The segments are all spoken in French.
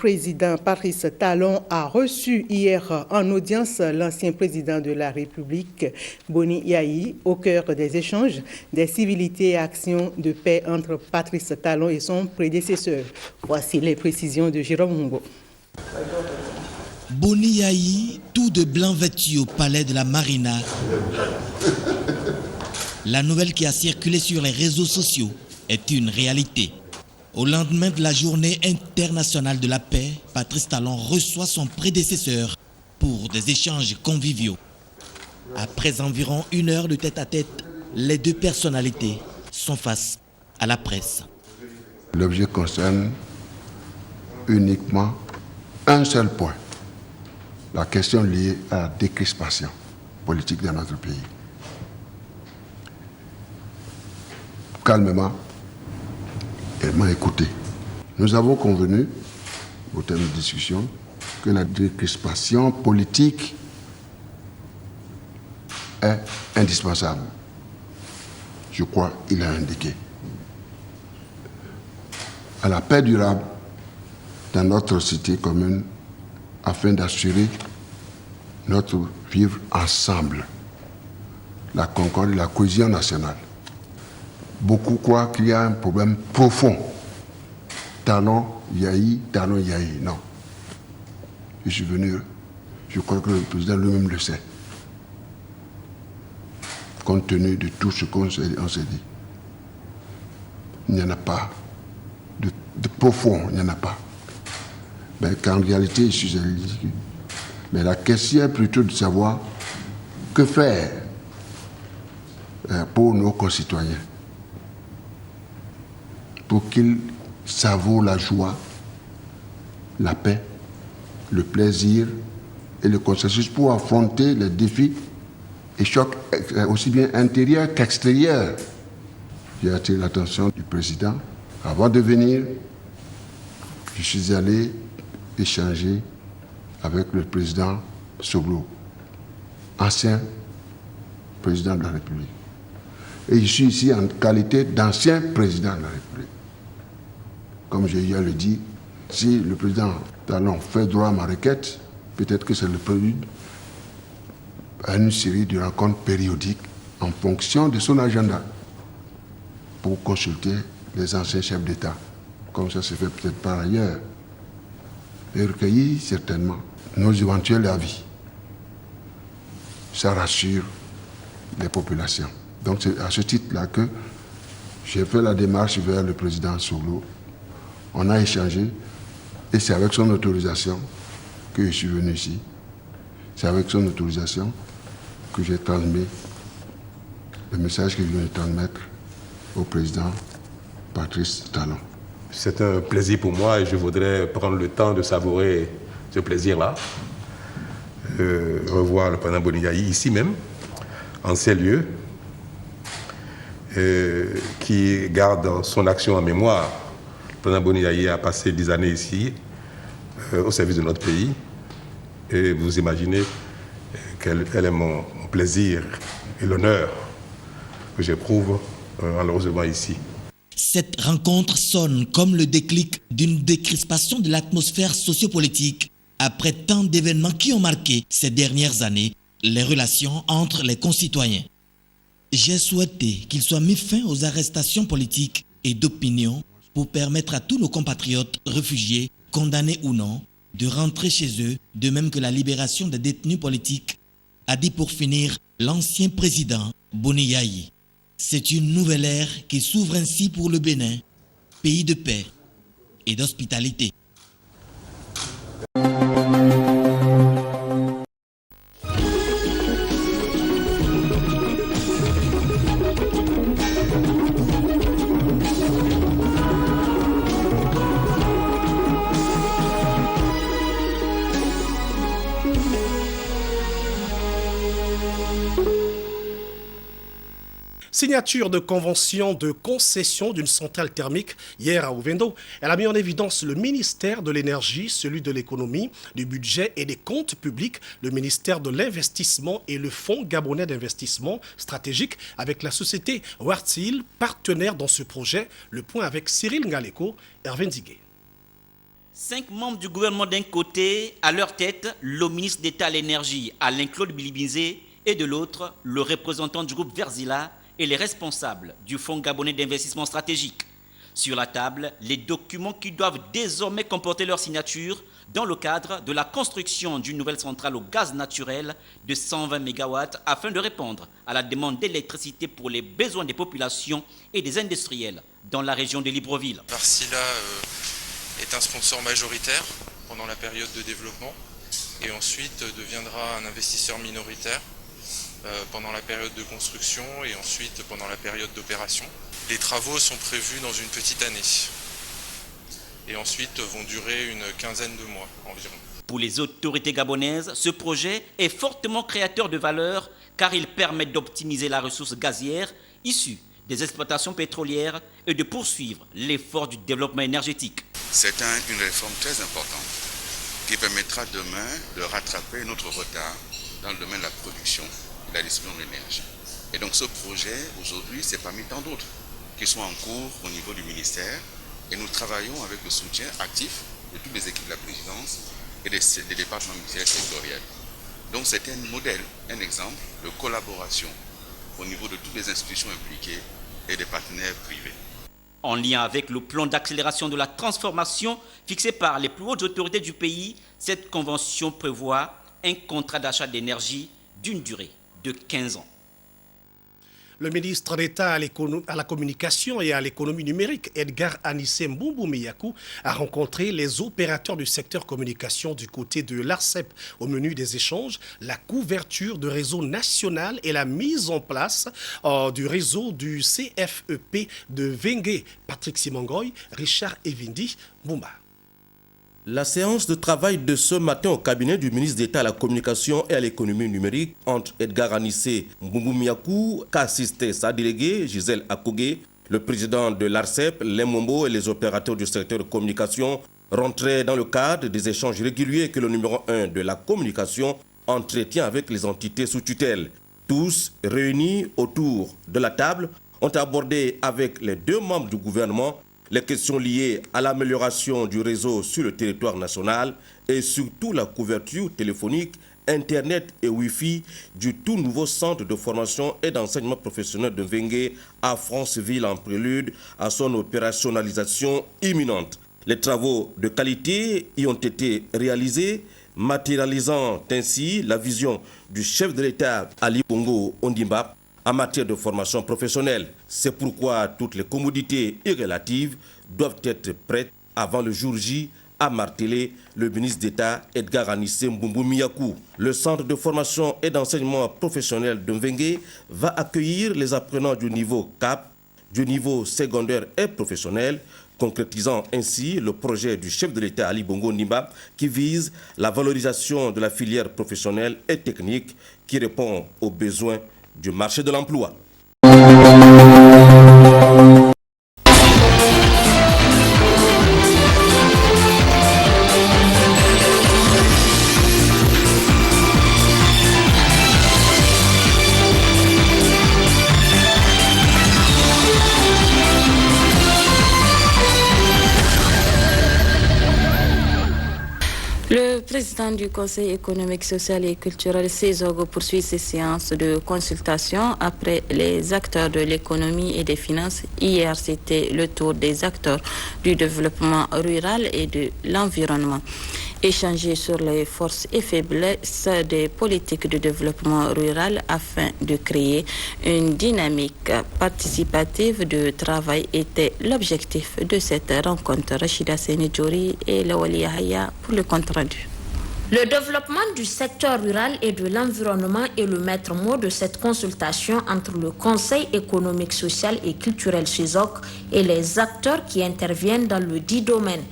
président Patrice Talon a reçu hier en audience l'ancien président de la République, Boni Yayi, au cœur des échanges des civilités et actions de paix entre Patrice Talon et son prédécesseur. Voici les précisions de Jérôme Mungo. Boni Yayi, tout de blanc vêtu au palais de la Marina. La nouvelle qui a circulé sur les réseaux sociaux est une réalité. Au lendemain de la journée internationale de la paix, Patrice Talon reçoit son prédécesseur pour des échanges conviviaux. Après environ 1 heure de tête-à-tête, les deux personnalités sont face à la presse. L'objet concerne uniquement un seul point, la question liée à la décrispation politique dans notre pays. Calmement, elle m'a écouté. Nous avons convenu, au terme de discussion, que la décrispation politique est indispensable. Je crois qu'il a indiqué. À la paix durable dans notre cité commune, afin d'assurer notre vivre ensemble, la concorde et la cohésion nationale. Beaucoup croient qu'il y a un problème profond. Talon Yayi. Non. Je suis venu, je crois que le président lui-même le sait. Compte tenu de tout ce qu'on s'est dit. Il n'y en a pas. De profond, il n'y en a pas. Mais qu'en réalité, je suis ridicule. Mais la question est plutôt de savoir que faire pour nos concitoyens, pour qu'ils savourent la joie, la paix, le plaisir et le consensus pour affronter les défis et chocs aussi bien intérieurs qu'extérieurs. J'ai attiré l'attention du président. Avant de venir, je suis allé échanger avec le président Soglo, ancien président de la République. Et je suis ici en qualité d'ancien président de la République. Comme j'ai eu à le dire, si le président Talon fait droit à ma requête, peut-être que c'est le prélude à une série de rencontres périodiques en fonction de son agenda pour consulter les anciens chefs d'État, comme ça se fait peut-être par ailleurs, et recueillir certainement nos éventuels avis. Ça rassure les populations. Donc c'est à ce titre-là que j'ai fait la démarche vers le président Soglo. On a échangé et c'est avec son autorisation que je suis venu ici. C'est avec son autorisation que j'ai transmis le message que je viens de transmettre au président Patrice Talon. C'est un plaisir pour moi et je voudrais prendre le temps de savourer ce plaisir-là. Revoir le président Boni Yayi ici même, en ces lieux, qui garde son action en mémoire. Le président Boni Yayi a passé 10 années ici, au service de notre pays. Et vous imaginez quel est mon plaisir et l'honneur que j'éprouve en le recevant ici. Cette rencontre sonne comme le déclic d'une décrispation de l'atmosphère sociopolitique après tant d'événements qui ont marqué ces dernières années les relations entre les concitoyens. J'ai souhaité qu'il soit mis fin aux arrestations politiques et d'opinion pour permettre à tous nos compatriotes réfugiés, condamnés ou non, de rentrer chez eux, de même que la libération des détenus politiques, a dit pour finir l'ancien président Boni Yayi. C'est une nouvelle ère qui s'ouvre ainsi pour le Bénin, pays de paix et d'hospitalité. Signature de convention de concession d'une centrale thermique hier à Ovendo. Elle a mis en évidence le ministère de l'Énergie, celui de l'Économie, du Budget et des Comptes publics, le ministère de l'Investissement et le Fonds gabonais d'investissement stratégique avec la société Wartsil, partenaire dans ce projet. Le point avec Cyril Ngaleko, Hervé Ndigué. 5 membres du gouvernement d'un côté, à leur tête, le ministre d'État à l'énergie, Alain-Claude Bilibizé, et de l'autre, le représentant du groupe Verzila et les responsables du Fonds gabonais d'investissement stratégique. Sur la table, les documents qui doivent désormais comporter leur signature dans le cadre de la construction d'une nouvelle centrale au gaz naturel de 120 MW afin de répondre à la demande d'électricité pour les besoins des populations et des industriels dans la région de Libreville. Verzila est un sponsor majoritaire pendant la période de développement et ensuite deviendra un investisseur minoritaire pendant la période de construction et ensuite pendant la période d'opération. Les travaux sont prévus dans une petite année et ensuite vont durer une quinzaine de mois environ. Pour les autorités gabonaises, ce projet est fortement créateur de valeur car il permet d'optimiser la ressource gazière issue des exploitations pétrolières et de poursuivre l'effort du développement énergétique. C'est une réforme très importante qui permettra demain de rattraper notre retard dans le domaine de la production et de la distribution de l'énergie. Et donc ce projet, aujourd'hui, c'est parmi tant d'autres qui sont en cours au niveau du ministère et nous travaillons avec le soutien actif de toutes les équipes de la présidence et des départements ministériels sectoriels. Donc c'est un modèle, un exemple de collaboration au niveau de toutes les institutions impliquées et des partenaires privés. En lien avec le plan d'accélération de la transformation fixé par les plus hautes autorités du pays, cette convention prévoit un contrat d'achat d'énergie d'une durée de 15 ans. Le ministre d'État à la communication et à l'économie numérique, Edgar Anissé Mboumboumiyakou, a rencontré les opérateurs du secteur communication du côté de l'ARCEP au menu des échanges, la couverture de réseau national et la mise en place du réseau du CFEP de Vengue. Patrick Simangoy, Richard Evindi, Boumba. La séance de travail de ce matin au cabinet du ministre d'État à la communication et à l'économie numérique entre Edgar Anissé Mboumboumiyakou, qu'a assisté sa déléguée Gisèle Akogé, le président de l'ARCEP, Lemombo et les opérateurs du secteur de communication rentraient dans le cadre des échanges réguliers que le numéro 1 de la communication entretient avec les entités sous tutelle. Tous réunis autour de la table ont abordé avec les 2 membres du gouvernement les questions liées à l'amélioration du réseau sur le territoire national et surtout la couverture téléphonique, Internet et Wi-Fi du tout nouveau centre de formation et d'enseignement professionnel de Vengue à Franceville en prélude à son opérationnalisation imminente. Les travaux de qualité y ont été réalisés, matérialisant ainsi la vision du chef de l'État Ali Bongo Ondimba en matière de formation professionnelle. C'est pourquoi toutes les commodités irrelatives doivent être prêtes avant le jour J, a martelé le ministre d'État Edgar Anissé Mboumboumiyakou. Le centre de formation et d'enseignement professionnel de Mvengue va accueillir les apprenants du niveau CAP, du niveau secondaire et professionnel, concrétisant ainsi le projet du chef de l'État Ali Bongo Ondimba qui vise la valorisation de la filière professionnelle et technique qui répond aux besoins du marché de l'emploi. Le président du Conseil économique, social et culturel, CESOG, poursuit ses séances de consultation après les acteurs de l'économie et des finances. Hier, c'était le tour des acteurs du développement rural et de l'environnement. Échanger sur les forces et faiblesses des politiques de développement rural afin de créer une dynamique participative de travail était l'objectif de cette rencontre. Rachida Senedjori et Lawali Yahya pour le compte rendu. Le développement du secteur rural et de l'environnement est le maître mot de cette consultation entre le Conseil économique, social et culturel CESOC et les acteurs qui interviennent dans le dit domaine.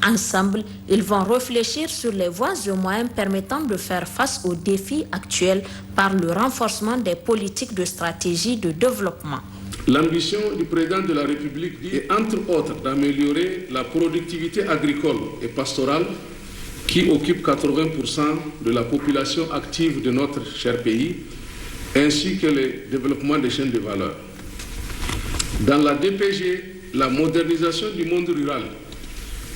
Ensemble, ils vont réfléchir sur les voies et moyens permettant de faire face aux défis actuels par le renforcement des politiques de stratégie de développement. L'ambition du président de la République est entre autres d'améliorer la productivité agricole et pastorale qui occupe 80% de la population active de notre cher pays, ainsi que le développement des chaînes de valeur. Dans la DPG, la modernisation du monde rural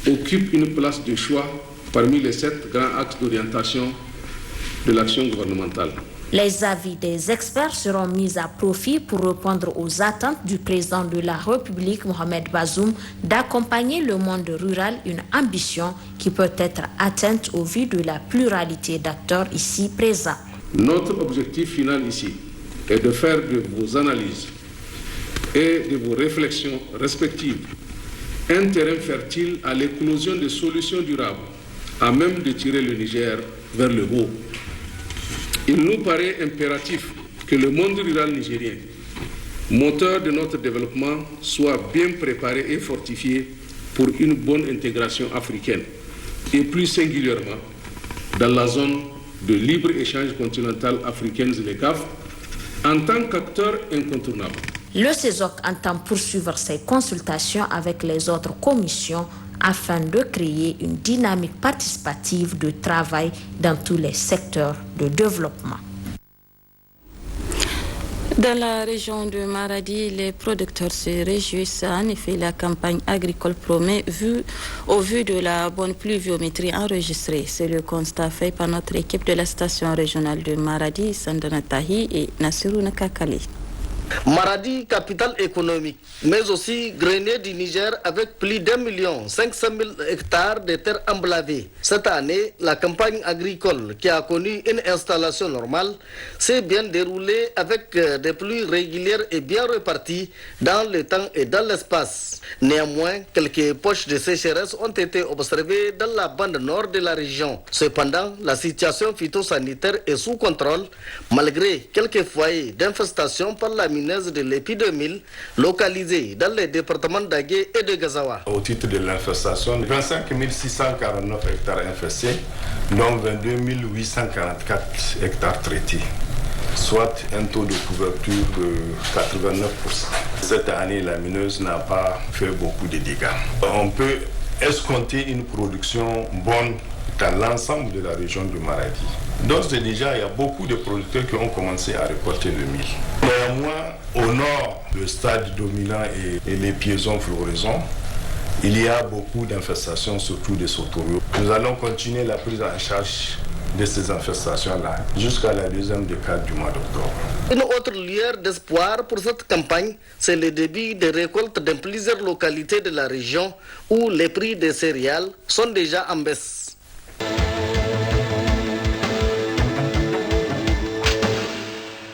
occupe une place de choix parmi les 7 grands axes d'orientation de l'action gouvernementale. Les avis des experts seront mis à profit pour répondre aux attentes du président de la République, Mohamed Bazoum, d'accompagner le monde rural, une ambition qui peut être atteinte au vu de la pluralité d'acteurs ici présents. Notre objectif final ici est de faire de vos analyses et de vos réflexions respectives un terrain fertile à l'éclosion de solutions durables, à même de tirer le Niger vers le haut. Il nous paraît impératif que le monde rural nigérien, moteur de notre développement, soit bien préparé et fortifié pour une bonne intégration africaine et plus singulièrement dans la zone de libre-échange continentale africaine ZLECAf en tant qu'acteur incontournable. Le CESOC entend poursuivre ses consultations avec les autres commissions afin de créer une dynamique participative de travail dans tous les secteurs de développement. Dans la région de Maradi, les producteurs se réjouissent. En effet, la campagne agricole promet au vu de la bonne pluviométrie enregistrée. C'est le constat fait par notre équipe de la station régionale de Maradi, Sandana Tahi et Nassirou Nakakali. Maradi, capitale économique, mais aussi grenier du Niger avec plus d'1 500 000 hectares de terres emblavées. Cette année, la campagne agricole qui a connu une installation normale s'est bien déroulée avec des pluies régulières et bien réparties dans le temps et dans l'espace. Néanmoins, quelques poches de sécheresse ont été observées dans la bande nord de la région. Cependant, la situation phytosanitaire est sous contrôle malgré quelques foyers d'infestation par la de l'épidémie localisée dans les départements d'Agué et de Gazawa. Au titre de l'infestation, 25 649 hectares infestés, dont 22 844 hectares traités, soit un taux de couverture de 89%. Cette année, la mineuse n'a pas fait beaucoup de dégâts. On peut escompter une production bonne dans l'ensemble de la région de Maradi. D'ores et déjà, il y a beaucoup de producteurs qui ont commencé à récolter le mil. Néanmoins, au nord, le stade dominant et les piaisons floraisons, il y a beaucoup d'infestations, surtout des sauteriaux. Nous allons continuer la prise en charge de ces infestations-là jusqu'à la deuxième décade du mois d'octobre. Une autre lueur d'espoir pour cette campagne, c'est le début des récoltes dans plusieurs localités de la région où les prix des céréales sont déjà en baisse.